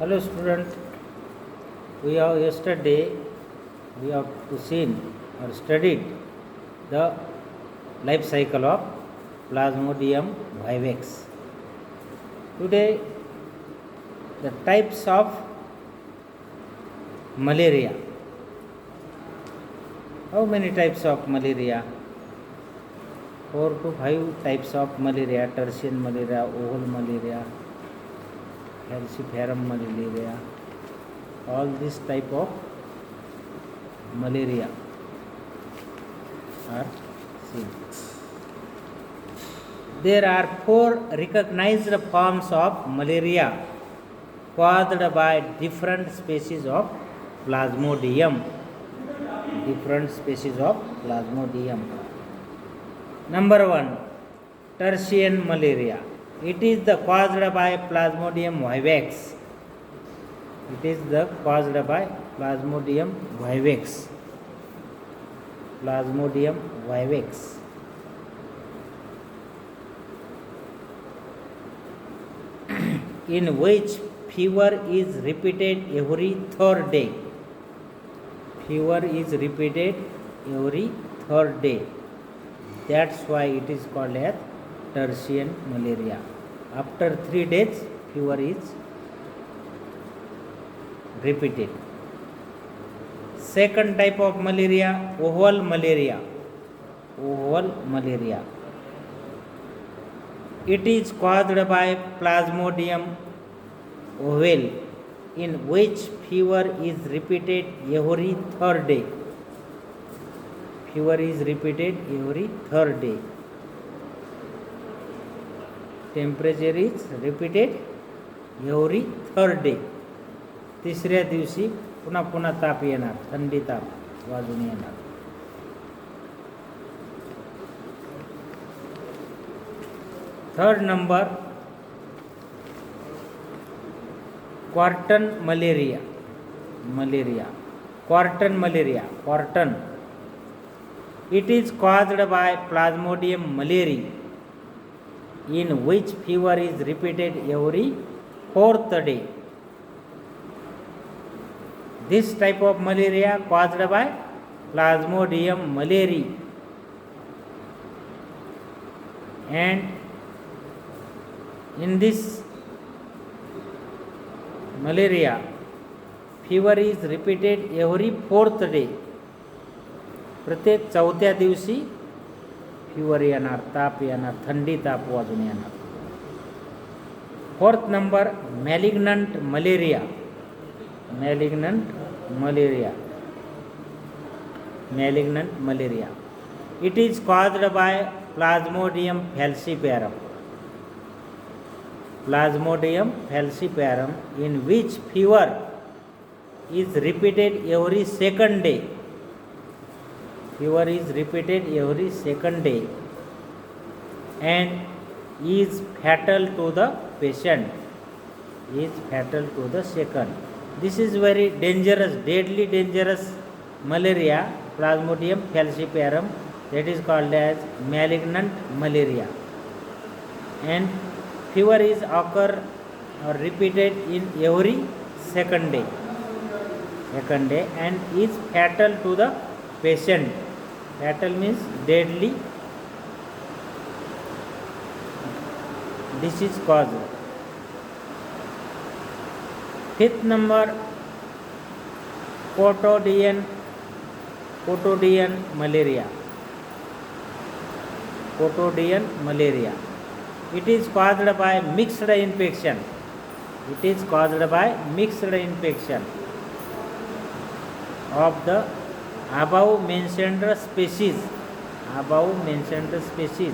Hello student, we have yesterday we have to seen or studied the life cycle of Plasmodium vivax. Today the types of malaria. How many types of malaria? 4 to 5 types of malaria: tertian malaria, oval malaria, falciparum malaria. All this type of malaria are seen. There are 4 recognized forms of malaria caused by different species of Plasmodium. Different species of Plasmodium. Number 1, tertian malaria. It is the caused by Plasmodium vivax. It is the caused by Plasmodium vivax. Plasmodium vivax. In which fever is repeated every third day. Fever is repeated every third day. That's why it is called as tertian malaria. After 3 days, fever is repeated. Second type of malaria, oval malaria. Oval malaria. It is caused by Plasmodium ovale, in which fever is repeated every third day. Fever is repeated every third day. Temperature is repeated every third day. तिसऱ्या दिवशी पुन्हा पुन्हा ताप येणार, थंडी ताप वाजून येणार. Third number, quartan malaria. Malaria, quartan malaria, quartan. It is caused by Plasmodium malaria, in which fever is repeated every fourth day. This type of malaria caused by Plasmodium malaria, and in this malaria fever is repeated every fourth day. प्रत्येक 4थ्या दिवशी fibre येणार, ताप येणार, थंडी ताप वाजून येणार. Fourth number, malignant malaria. Malignant malaria. Malignant malaria. It is caused by Plasmodium falciparum. Plasmodium falciparum, in which fever is repeated every second day. Fever is repeated every second day and is fatal to the patient. Is fatal to the second. This is very dangerous, deadly dangerous malaria, Plasmodium falciparum, that is called as malignant malaria. And fever is occur or repeated in every second day. Second day, and is fatal to the patient. Fatal means deadly disease caused. Fifth number, Cotodian malaria. Cotodian malaria. It is caused by mixed infection. It is caused by mixed infection of the above mentioned species. Above mentioned species.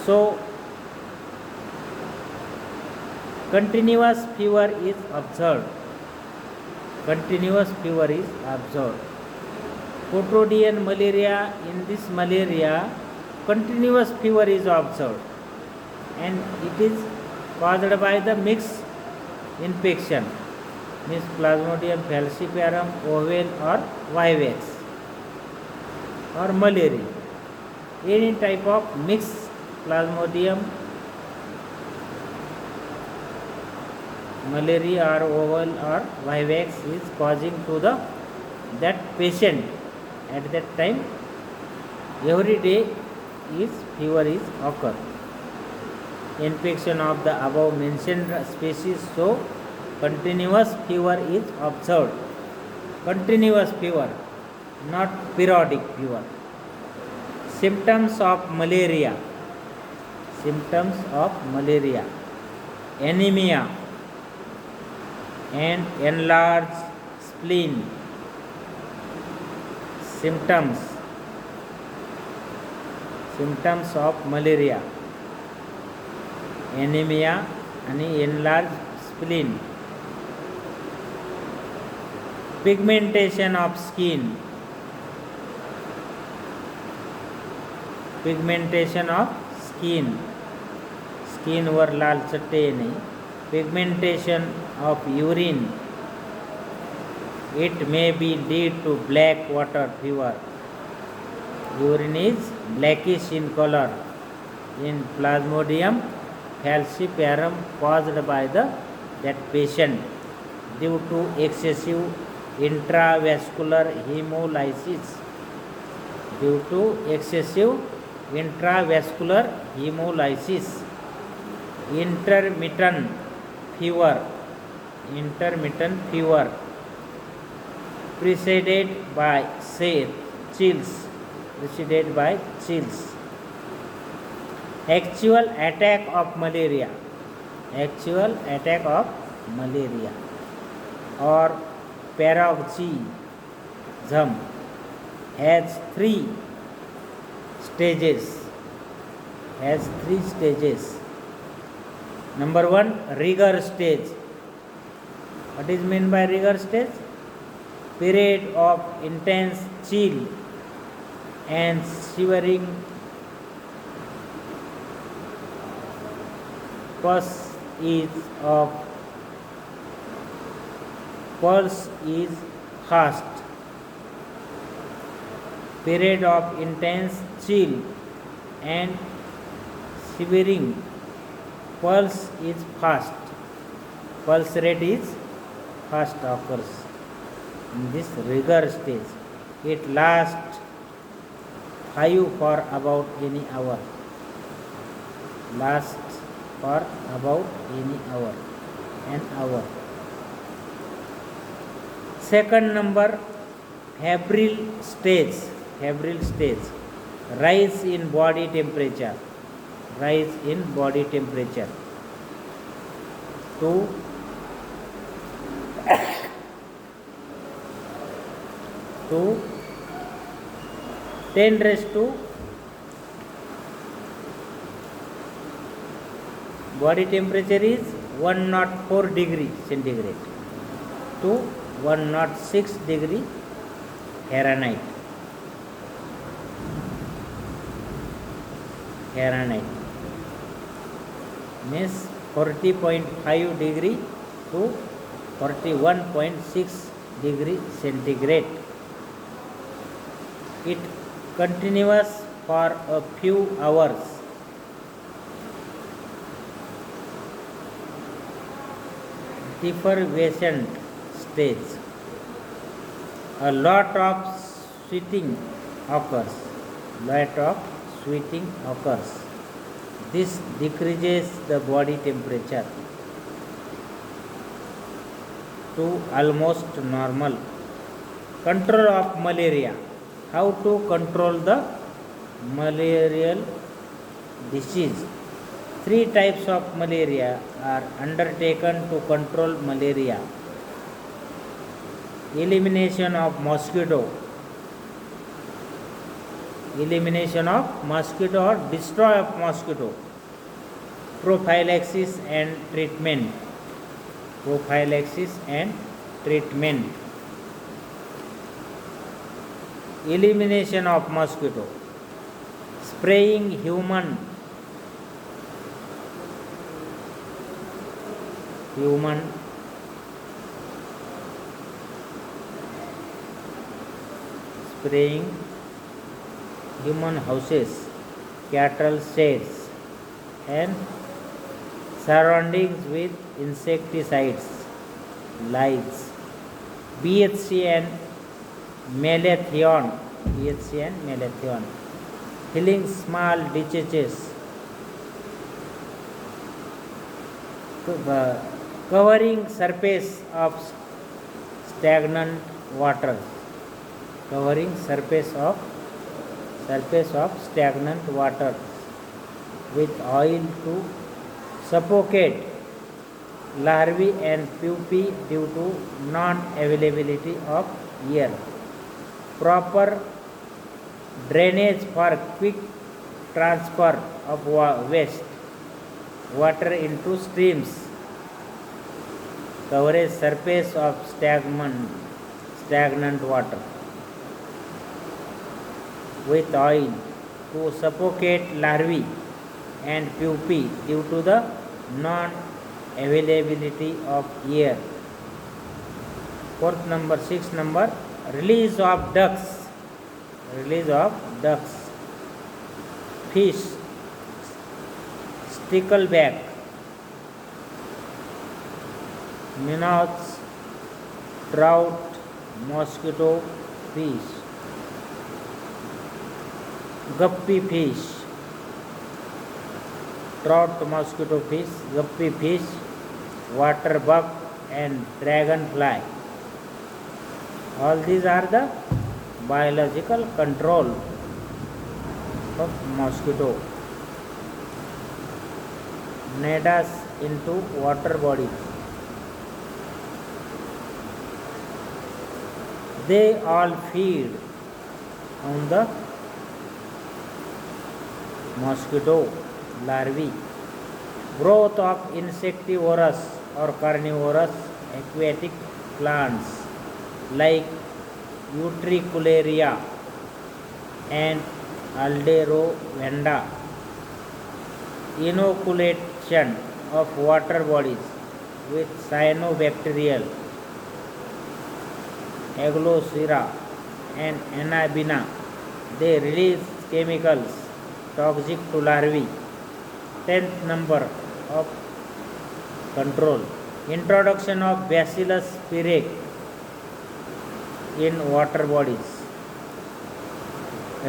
So continuous fever is observed. Continuous fever is observed. Cotodian malaria, in this malaria continuous fever is observed, and it is caused by the mixed infection, means Plasmodium falciparum, ovale or vivax or malaria. Any type of mixed Plasmodium malaria or oval or vivax is causing to the that patient at that time, every day is fever is occur. Infection of the above mentioned species, so continuous fever is observed. Continuous fever, not periodic fever. Symptoms of malaria. Symptoms of malaria: anemia and enlarged spleen. Symptoms of malaria: anemia and enlarged spleen. Pigmentation of skin. Pigmentation of skin. Skin वर लाल चट्टे नहीं. Pigmentation of urine. It may be lead to black water fever. Urine is blackish in color in Plasmodium falciparum caused by that patient due to excessive intravascular hemolysis. Due to excessive intravascular hemolysis. Intermittent fever. Intermittent fever preceded by chills. Preceded by chills. Actual attack of malaria. Actual attack of malaria or paroxysm has three stages. Has three stages. Number one, rigor stage. What is meant by rigor stage? Period of intense chill and shivering. Pulse is fast. Period of intense chill and shivering. Pulse is fast. Pulse rate is fast occurs in this rigor stage. It lasts 5 for about any hour. Lasts for about any hour. An hour. Second number, febrile stage. Febrile stage. Rise in body temperature. Rise in body temperature to 10 raised to body temperature is 104 degree centigrade to 106 degree Fahrenheit. Fahrenheit means 40.5 degree to 41.6 degree centigrade. It continues for a few hours. Effervescent stage. A lot of sweating occurs. This decreases the body temperature to almost normal. Control of malaria. How to control the malarial disease? 3 types of malaria are undertaken to control malaria. Elimination of mosquito. Elimination of mosquito or destroy of mosquito. Prophylaxis and treatment. Prophylaxis and treatment. Elimination of mosquito. Spraying human spraying human houses, cattle sheds and surroundings with insecticides, lies. BHC and malathion, BHC and malathion, filling small ditches, covering surface of stagnant waters, covering surface of stagnant water with oil to suffocate larvae and pupae due to non-availability of air. Proper drainage for quick transfer of waste water into streams, coverage surface of stagnant water with oil to suffocate larvae and pupae due to the non-availability of air. Sixth number, release of ducks, fish, stickleback, minnows, trout, mosquito fish, guppy fish, trout, mosquito fish, guppy fish, water bug and dragonfly. All these are the biological control of mosquito. Nadas into water bodies. They all feed on the mosquito larvae. Growth of insectivorous or carnivorous aquatic plants like Utricularia and Alderovanda. Inoculation of water bodies with cyanobacterial, Aglosera and Anabina. They release chemicals toxic to larvae. 10th number of control. Introduction of Bacillus spirae in water bodies.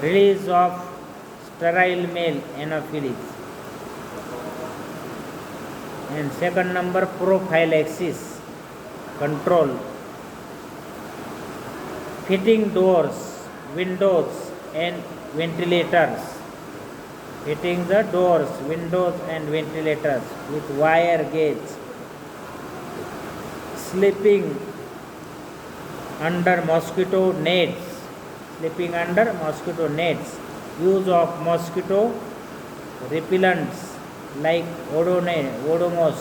Release of sterile male anopheles. And second number, prophylaxis control. Fitting doors, windows and ventilators. Fitting the doors, windows and ventilators with wire gauge. Sleeping under mosquito nets. Use of mosquito repellents like Odomos,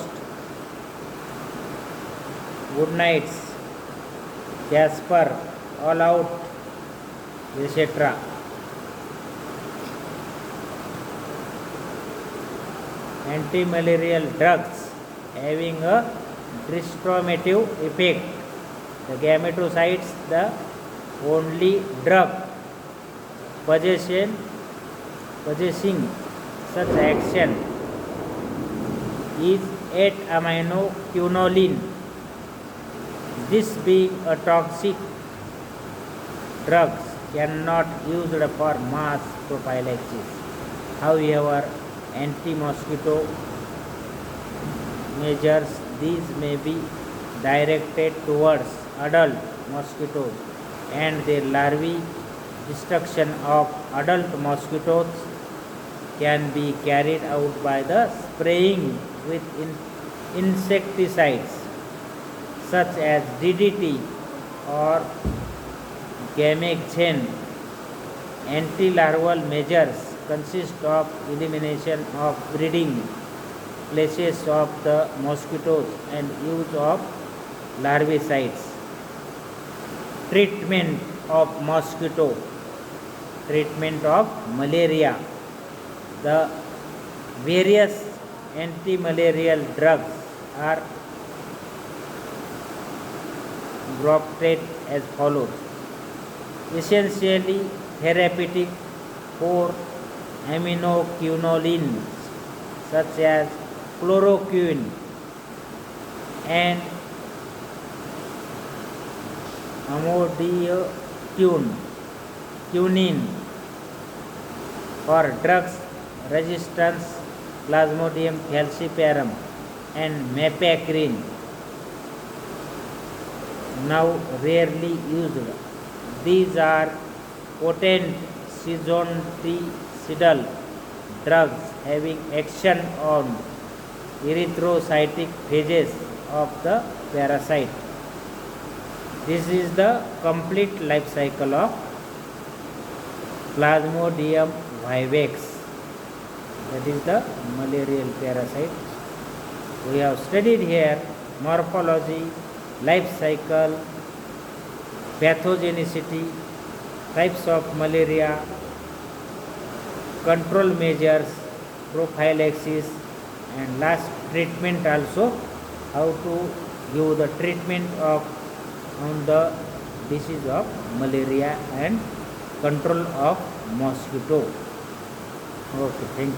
Good Nights, Jasper, All Out, etc. Anti-malarial drugs having a destromative effect. The gametocides, the only drug possessing such action, is 8-aminoquinoline. This being a toxic drug cannot used for mass prophylaxis. However, anti-mosquito measures these may be directed towards adult mosquitoes and their larvae. Destruction of adult mosquitoes can be carried out by the spraying with insecticides such as DDT or Gamexen. Anti-larval measures consist of elimination of breeding places of the mosquitoes and use of larvicides. Treatment of mosquito, treatment of malaria. The various anti-malarial drugs are grouped as follows. Essentially therapeutic for aminoquinolines such as chloroquine and amodiotune, quinine for drugs resistance, Plasmodium falciparum and mepacrin, now rarely used. These are potent seasonticidal drugs having action on erythrocytic phases of the parasite. This is the complete life cycle of Plasmodium vivax, that is the malarial parasite. We have studied here morphology, life cycle, pathogenicity, types of malaria, control measures, prophylaxis, and last treatment also, how to give the treatment of on the disease of malaria and control of mosquito. Okay, thank you.